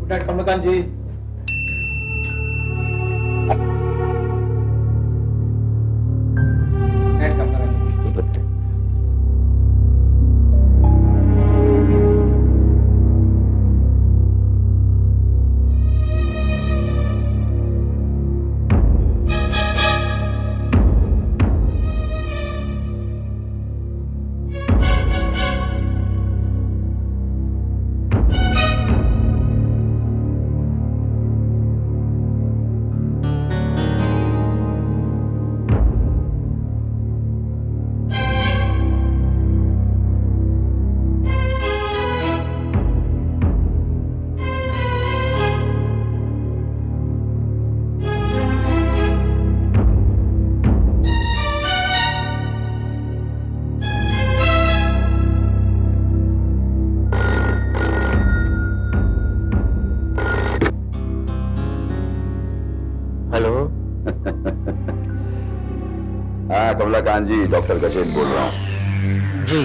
Night Kamlakant जी। Night Kamlakant जी। Hello. हाँ कमलाकांत जी, doctor Kashid बोल रहा हूँ। जी।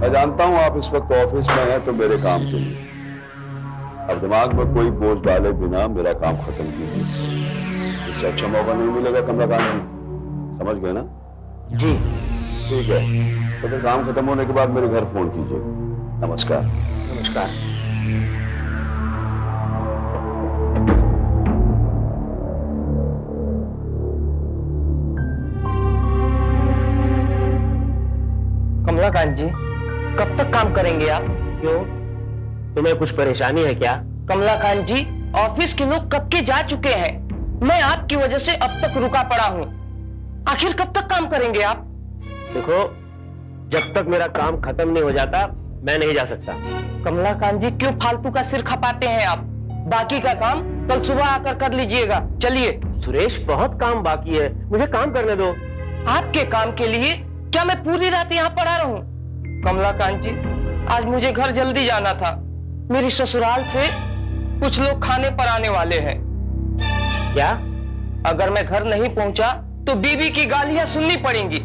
मैं जानता हूँ आप इस वक्त ऑफिस में हैं तो मेरे काम के लिए। अब दिमाग में कोई बोझ डाले बिना मेरा काम खत्म कीजिए। इससे अच्छा मौका नहीं मिलेगा कमलाकांत जी, समझ गए ना? जी ठीक है, तो फिर काम खत्म होने के बाद मेरे घर फोन कीजिए। नमस्कार। नमस्कार। कमलाकांत जी, कब तक काम करेंगे आप? क्यों, तुम्हें कुछ परेशानी है क्या? कमलाकांत जी, ऑफिस के लोग कब के जा चुके हैं। मैं आपकी वजह से अब तक रुका पड़ा हूँ। आखिर कब तक काम करेंगे आप? देखो, जब तक मेरा काम खत्म नहीं हो जाता मैं नहीं जा सकता। कमलाकांत जी, क्यों फालतू का सिर खपाते हैं आप? बाकी का काम कल सुबह आकर कर लीजिएगा। चलिए। सुरेश, बहुत काम बाकी है, मुझे काम करने दो। आपके काम के लिए क्या मैं पूरी रात यहाँ पड़ा रहूं? कमलाकांत जी, आज मुझे घर जल्दी जाना था। मेरी ससुराल से कुछ लोग खाने पर आने वाले हैं। क्या? अगर मैं घर नहीं पहुंचा तो बीबी की गालियां सुननी पड़ेंगी।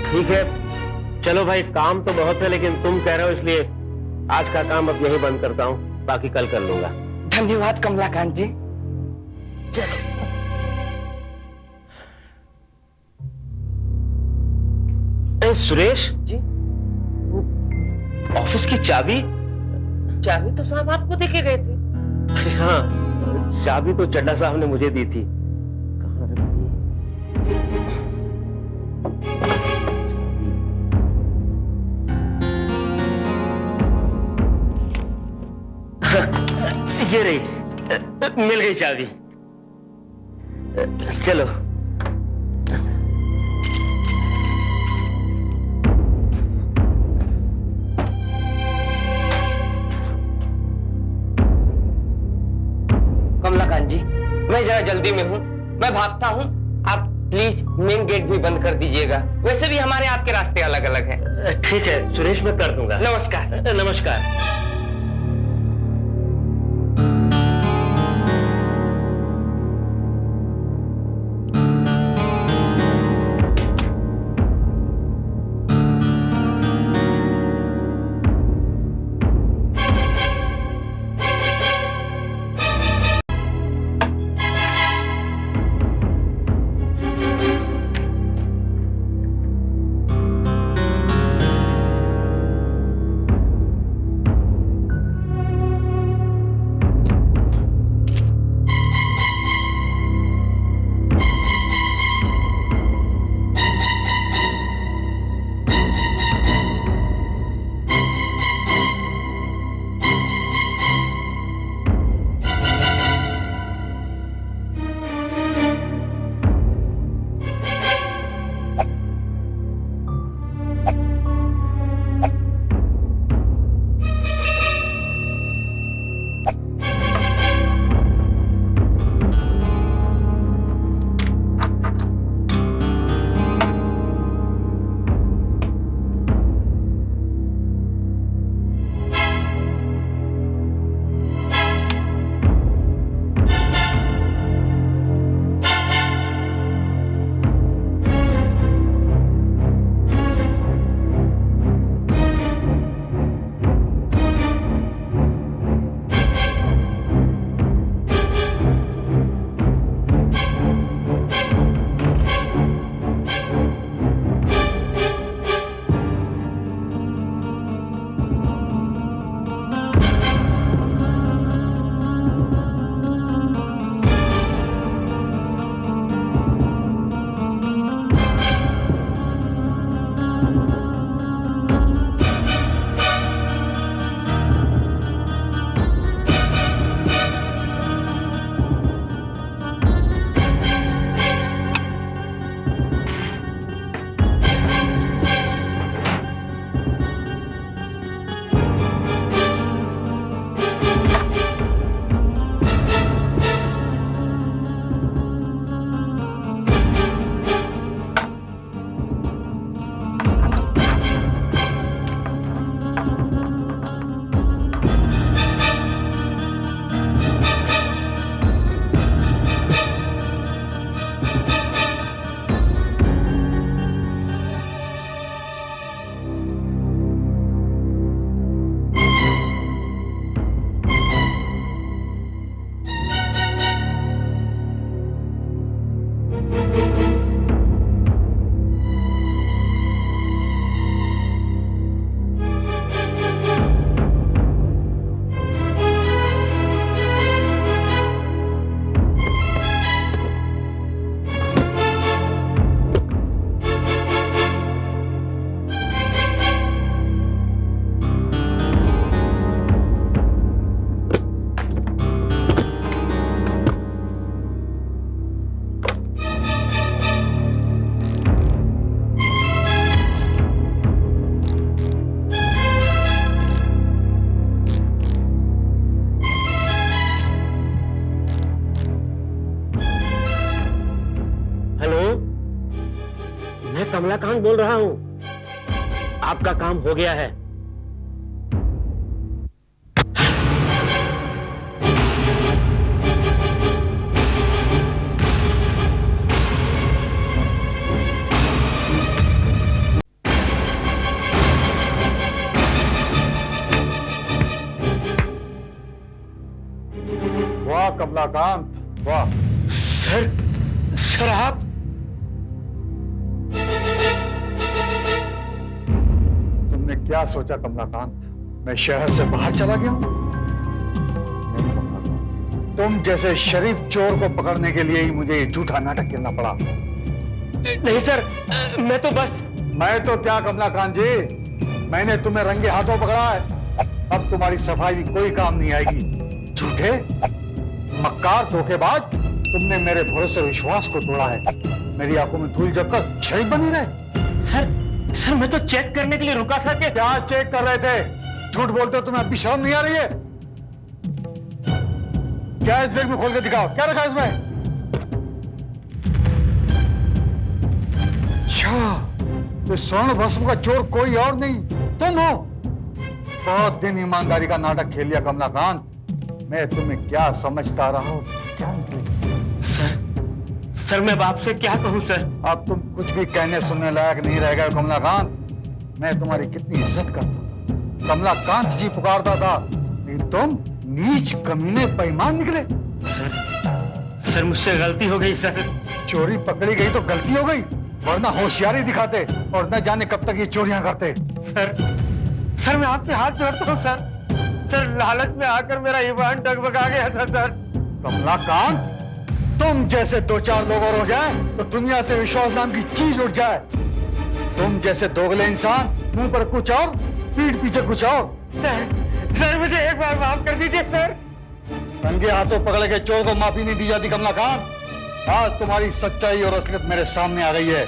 ठीक है, चलो भाई, काम तो बहुत है लेकिन तुम कह रहे हो इसलिए आज का काम अब यहीं बंद करता हूँ, बाकी कल कर लूंगा। धन्यवाद कमलाकांत जी। चलो। सुरेश जी, ऑफिस की चाबी? चाबी तो साहब आपको देके गए थे। अरे हाँ, चाबी तो चड्डा साहब ने मुझे दी थी। कहाँ रखी? ये रही, मिल गई चाबी। चलो। कमलाकांत जी, मैं जरा जल्दी में हूँ, मैं भागता हूँ। आप प्लीज मेन गेट भी बंद कर दीजिएगा। वैसे भी हमारे आपके रास्ते अलग अलग हैं। ठीक है सुरेश, मैं कर दूंगा। नमस्कार। नमस्कार। कमलाकांत बोल रहा हूं। आपका काम हो गया है। वाह कमलाकांत वाह। सर आप तुमने क्या सोचा कमलाकांत, मैं शहर से बाहर चला गया हूं? नहीं कमलाकांत, तुम जैसे शरीफ चोर को पकड़ने के लिए ही मुझे झूठा नाटक करना पड़ा। नहीं सर, मैं तो बस। मैं तो क्या कमलाकांत जी, मैंने तुम्हें रंगे हाथों पकड़ा है। अब तुम्हारी सफाई भी कोई काम नहीं आएगी। झूठे मक्कार धोखेबाज, तुमने मेरे भरोसे और विश्वास को तोड़ा है। मेरी आंखों में धूल जमकर शरीफ बनी रहे। सर मैं तो चेक करने के लिए रुका था कि। क्या चेक कर रहे थे? झूठ बोलते हो, तुम्हें अभी शर्म नहीं आ रही है? क्या इस बैग में खोल के दिखाओ, क्या रखा है इसमें? अच्छा, ये स्वर्ण भस्म का चोर कोई और नहीं, तुम हो। बहुत दिन ईमानदारी का नाटक खेल लिया कमलाकांत। मैं तुम्हें क्या समझता रहा हूं, क्या सर मैं बाप से क्या कहूं सर? अब तुम कुछ भी कहने सुनने लायक नहीं रह गए कमलाकांत। मैं तुम्हारी कितनी इज्जत करता था, कमलाकांत जी पुकारता था, लेकिन तुम नीच कमीने बेईमान निकले। सर मुझसे गलती हो गई सर। चोरी पकड़ी गई तो गलती हो गई, वरना होशियारी दिखाते और न जाने कब तक ये चोरियां करते। सर मैं आपके हाथ जोड़ता हूँ सर। लालच में आकर मेरा ईमान डगमगा गया था सर। कमलाकांत, तुम जैसे दो चार लोग और हो जाए तो दुनिया से विश्वास नाम की चीज उठ जाए। तुम जैसे दोगले इंसान, मुंह पर कुछ और पीठ पीछे कुछ और। सर मुझे एक बार माफ कर दीजिए सर। रंगे हाथों पकड़ के चोर को माफी नहीं दी जाती कमलाकांत। आज तुम्हारी सच्चाई और असलियत मेरे सामने आ गई है।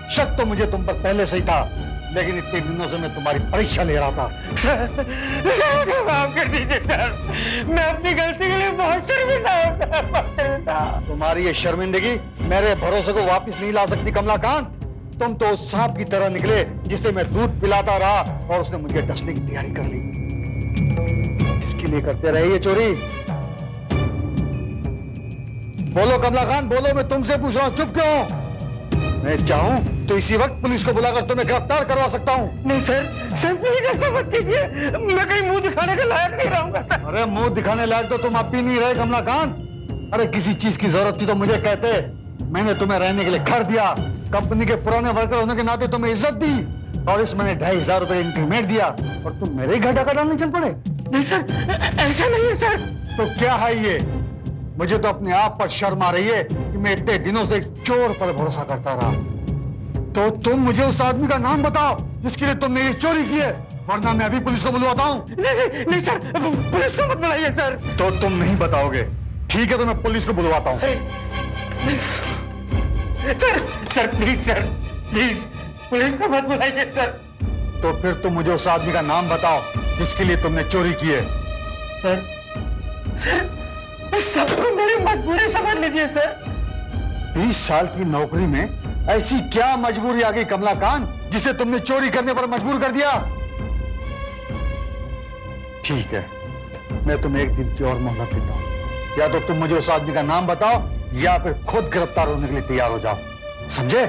शक तो मुझे तुम पर पहले से ही था, लेकिन इतने दिनों से मैं तुम्हारी परीक्षा ले रहा था। सर मुझे माफ कर दीजिए सर, मैं अपनी गलती के लिए बहुत शर्मिंदा हूं। तुम्हारी ये शर्मिंदगी मेरे भरोसे को वापस नहीं ला सकती कमलाकांत। तुम तो उस सांप की तरह निकले जिसे मैं दूध पिलाता रहा और उसने मुझे डसने की तैयारी कर ली। किसके लिए करते रहे ये चोरी? बोलो कमलाकांत, बोलो, मैं तुमसे पूछ रहा हूं, चुप क्यों हो? मैं चाहूं तो इसी वक्त पुलिस को बुलाकर तुम्हें गिरफ्तार करवा सकता हूं। नहीं सर प्लीज ऐसा मत कीजिए, मैं कहीं मुंह दिखाने के लायक नहीं रहूंगा। अरे मुंह दिखाने लायक तो तुम अब भी नहीं रहे कमलाकांत। अरे किसी चीज की जरूरत थी तो मुझे कहते, मैंने तुम्हें रहने के लिए घर दिया, कंपनी के पुराने वर्कर होने के नाते तुम्हें इज्जत दी, और इस महीने 2500 रुपए इंक्रीमेंट दिया, और तुम मेरे ही घर डाका डालने चल पड़े। नहीं सर, ऐसा नहीं है सर। तो क्या है ये? मुझे तो अपने आप पर शर्म आ रही है कि मैं इतने दिनों से एक चोर पर भरोसा करता रहा। तो तुम मुझे उस आदमी का नाम बताओ जिसके लिए तुमने ये चोरी की है, वरना मैं अभी पुलिस को बुलवाता हूँ। नहीं सर, पुलिस को मत बुलाइए सर। तो तुम नहीं बताओगे? ठीक है, तो मैं पुलिस को बुलवाता हूँ। सर प्लीज पुलिस को मत बुलाइए सर। तो फिर तुम मुझे उस आदमी का नाम बताओ जिसके लिए तुमने चोरी की है। सर सबको मेरी मजबूरी समझ लीजिए सर। 20 साल की नौकरी में ऐसी क्या मजबूरी आ गई कमलाकांत जिसे तुमने चोरी करने पर मजबूर कर दिया? ठीक है, मैं तुम्हें एक दिन की और मोहलत देता हूं। या तो तुम मुझे उस आदमी का नाम बताओ या फिर खुद गिरफ्तार होने के लिए तैयार हो जाओ, समझे?